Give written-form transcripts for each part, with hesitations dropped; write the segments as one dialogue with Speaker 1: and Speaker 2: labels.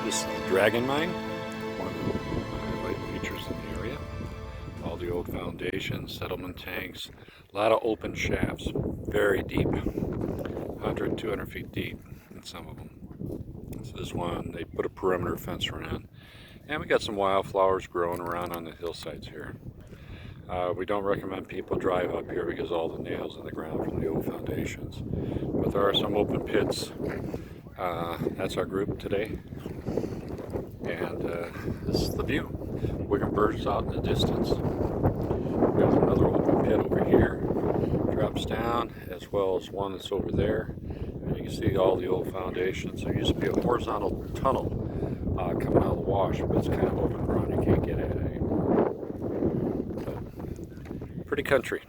Speaker 1: This is the Dragon Mine, one of the highlight features in the area. All the old foundations, settlement tanks, a lot of open shafts, very deep, 100, 200 feet deep in some of them. So this one, they put a perimeter fence around. And we got some wildflowers growing around on the hillsides here. We don't recommend people drive up here because of all the nails in the ground from the old foundations. But there are some open pits. That's our group today. And this is the view. Wiggum birds out in the distance. There's another open pit over here. Drops down, as well as one that's over there. And you can see all the old foundations. There used to be a horizontal tunnel coming out of the wash, but it's kind of overgrown. You can't get at it anymore. So, pretty country.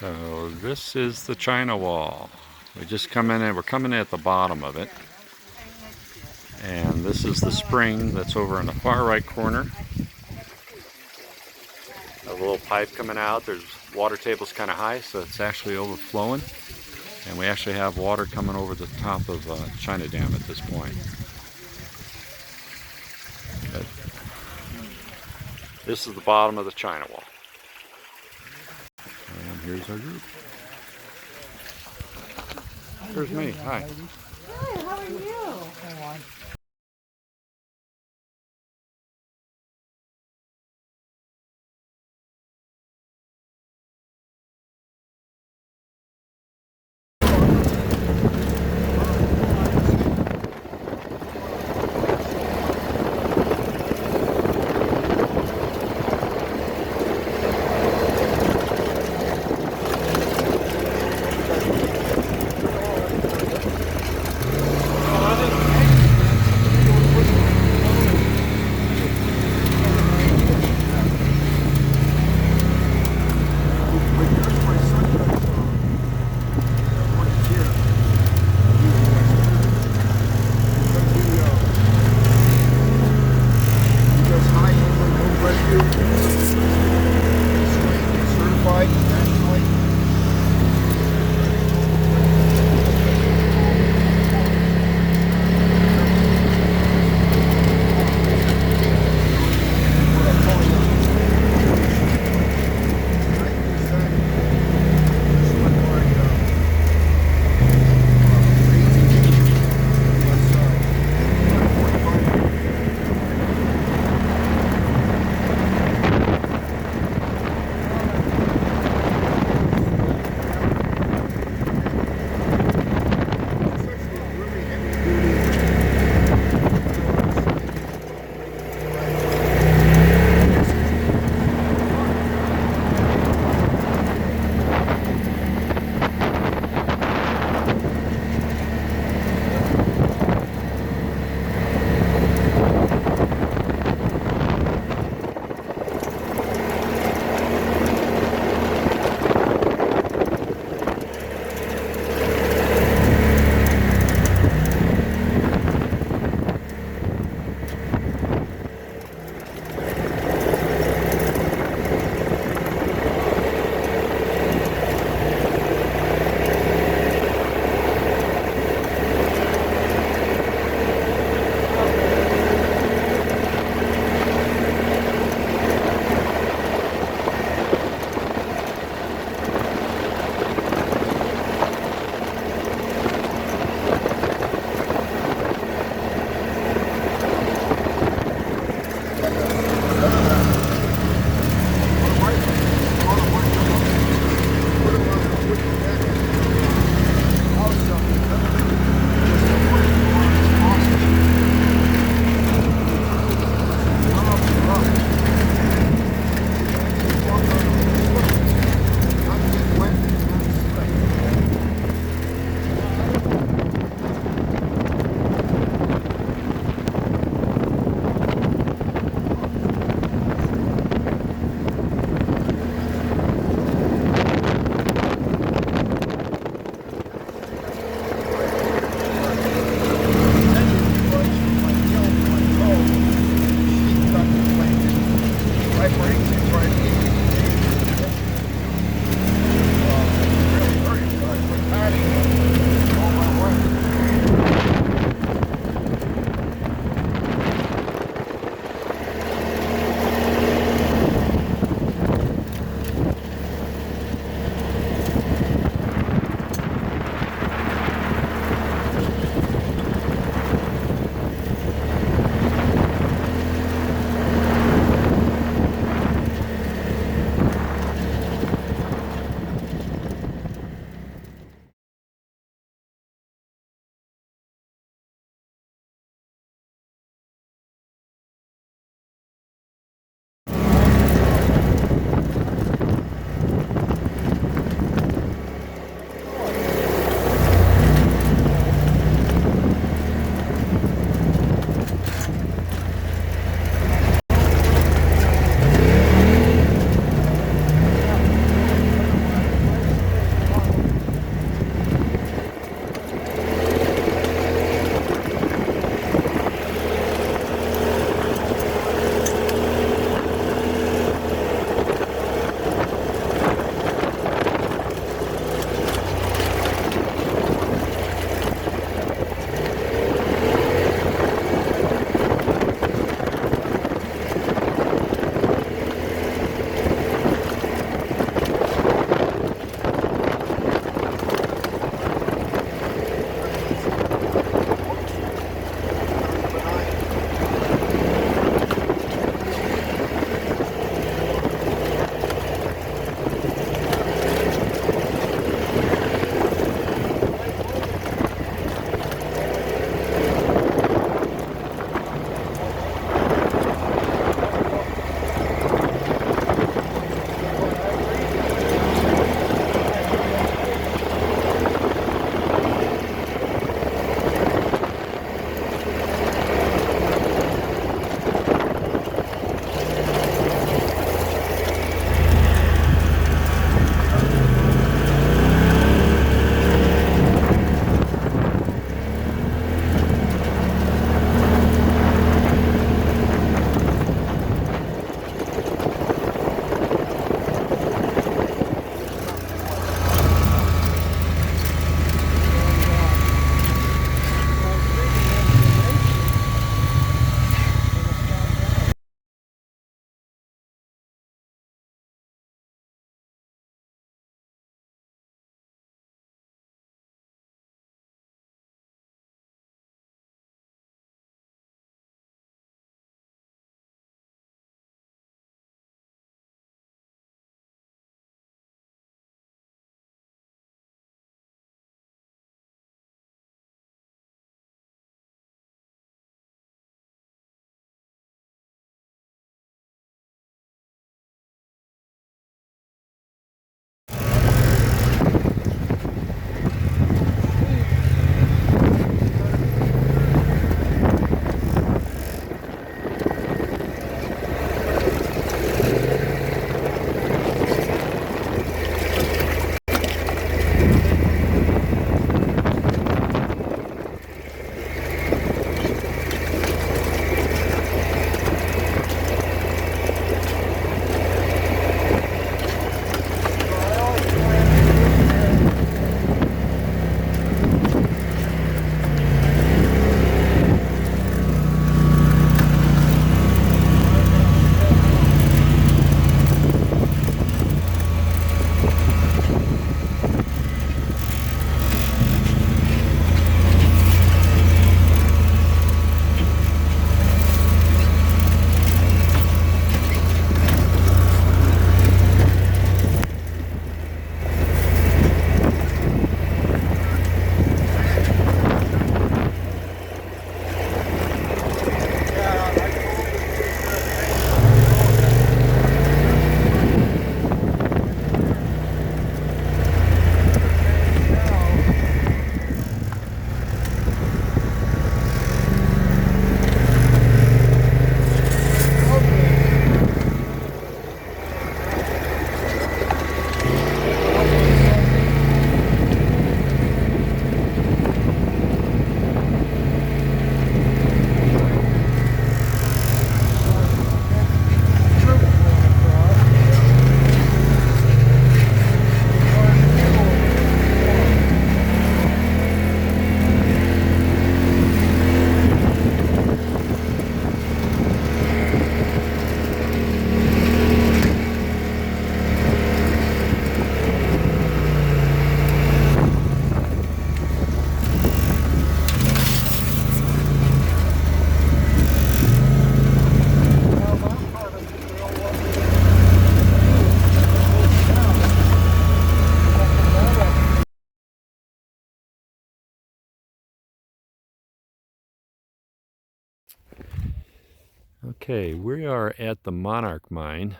Speaker 1: So this is the China Wall. We just come in and we're coming in at the bottom of it. And this is the spring that's over in the far right corner. A little pipe coming out. There's water table's kind of high, so it's actually overflowing. And we actually have water coming over the top of China Dam at this point. But this is the bottom of the China Wall. And here's our group. Here's me. Hi.
Speaker 2: Good. How are you?
Speaker 1: Okay, we are at the Monarch Mine,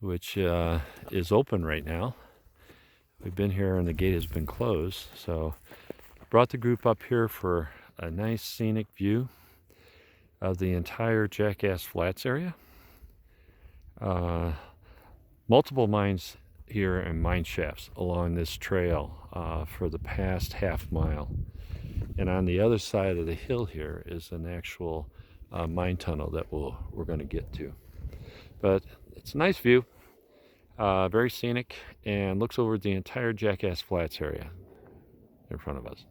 Speaker 1: which is open right now. We've been here and the gate has been closed, so brought the group up here for a nice scenic view of the entire Jackass Flats area. Multiple mines here and mine shafts along this trail for the past half mile. And on the other side of the hill here is an actual mine tunnel that we're going to get to. But it's a nice view, very scenic, and looks over the entire Jackass Flats area in front of us.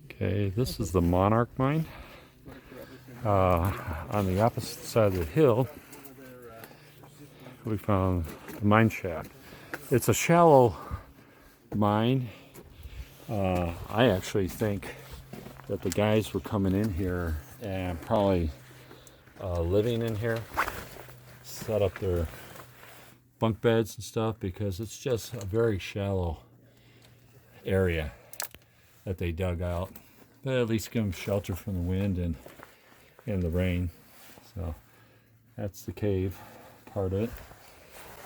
Speaker 1: Okay, this is the Monarch Mine. On the opposite side of the hill, we found the mine shaft. It's a shallow mine. I actually think that the guys were coming in here and probably living in here, set up their bunk beds and stuff, because it's just a very shallow area that they dug out. But at least give them shelter from the wind and the rain. So that's the cave part of it.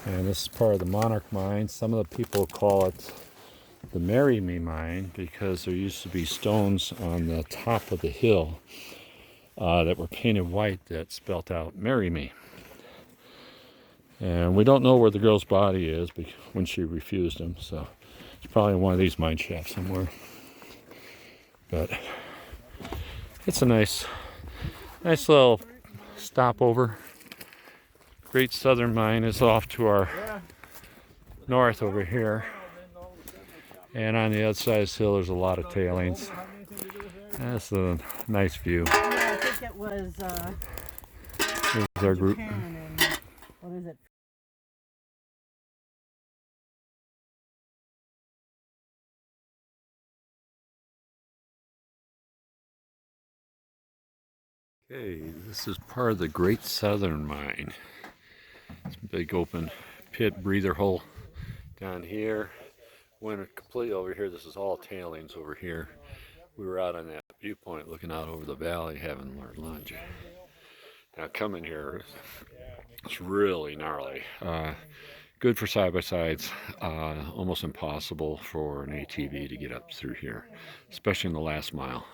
Speaker 1: And this is part of the Monarch Mine. Some of the people call it the Marry Me Mine because there used to be stones on the top of the hill that were painted white that spelt out Marry Me. And we don't know where the girl's body is when she refused him, so it's probably in one of these mine shafts somewhere. But it's a nice little stopover. Great Southern Mine is off to our north over here. And on the other side of the hill, there's a lot of tailings. That's a nice view.
Speaker 2: Yeah, I think it was
Speaker 1: Here's our group.
Speaker 2: Japan and what is it?
Speaker 1: Okay, this is part of the Great Southern Mine. It's a big open pit breather hole down here. Went completely over here. This is all tailings over here. We were out on that viewpoint looking out over the valley having our lunch. Now coming here, it's really gnarly. Good for side-by-sides, almost impossible for an ATV to get up through here, especially in the last mile.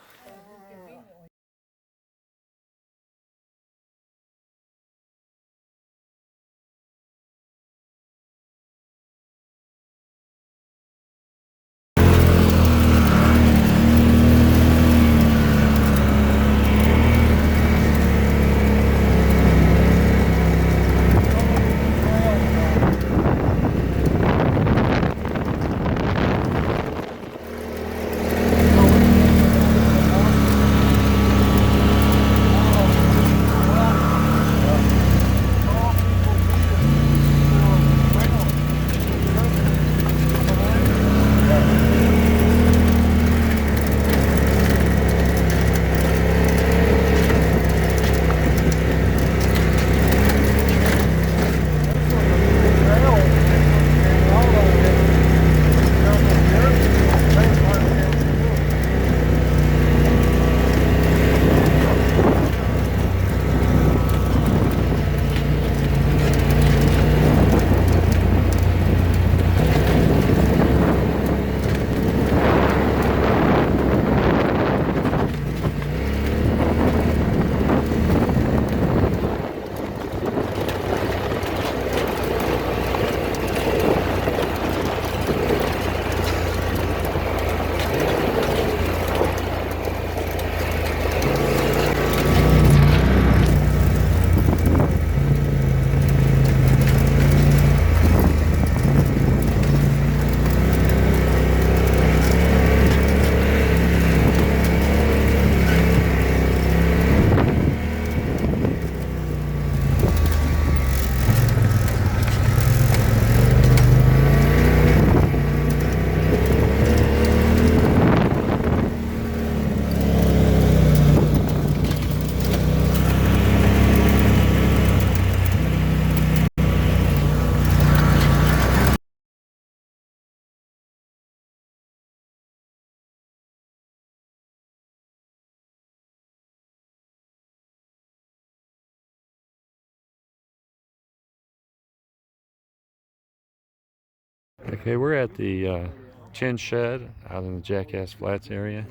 Speaker 1: Okay, we're at the Chin Shed out in the Jackass Flats area.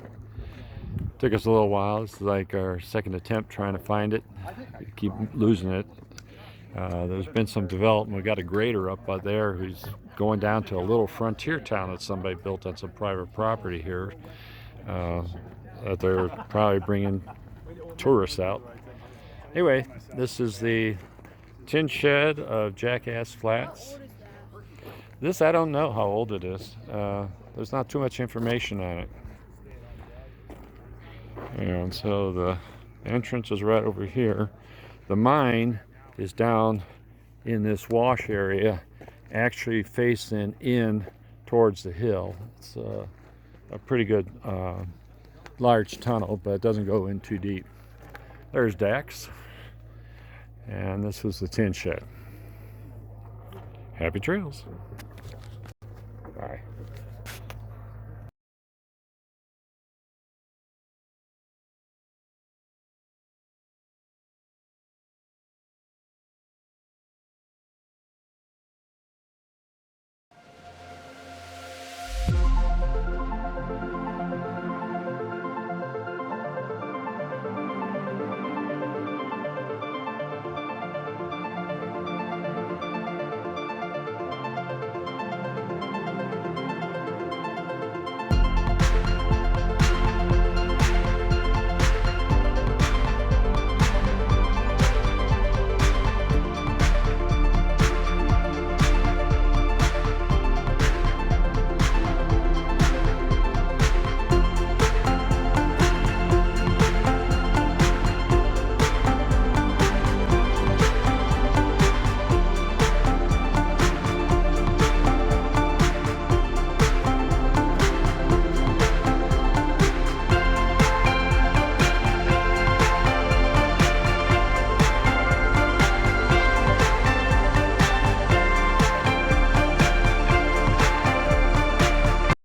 Speaker 1: Took us a little while. This is like our second attempt trying to find it. We keep losing it. There's been some development. We got a grader up by there who's going down to a little frontier town that somebody built on some private property here. That they're probably bringing tourists out. Anyway, this is the Tin Shed of Jackass Flats. This, I don't know how old it is. There's not too much information on it. And so the entrance is right over here. The mine is down in this wash area, actually facing in towards the hill. It's a pretty good large tunnel, but it doesn't go in too deep. There's Dax, and this was the Tin Shed. Happy trails. Bye.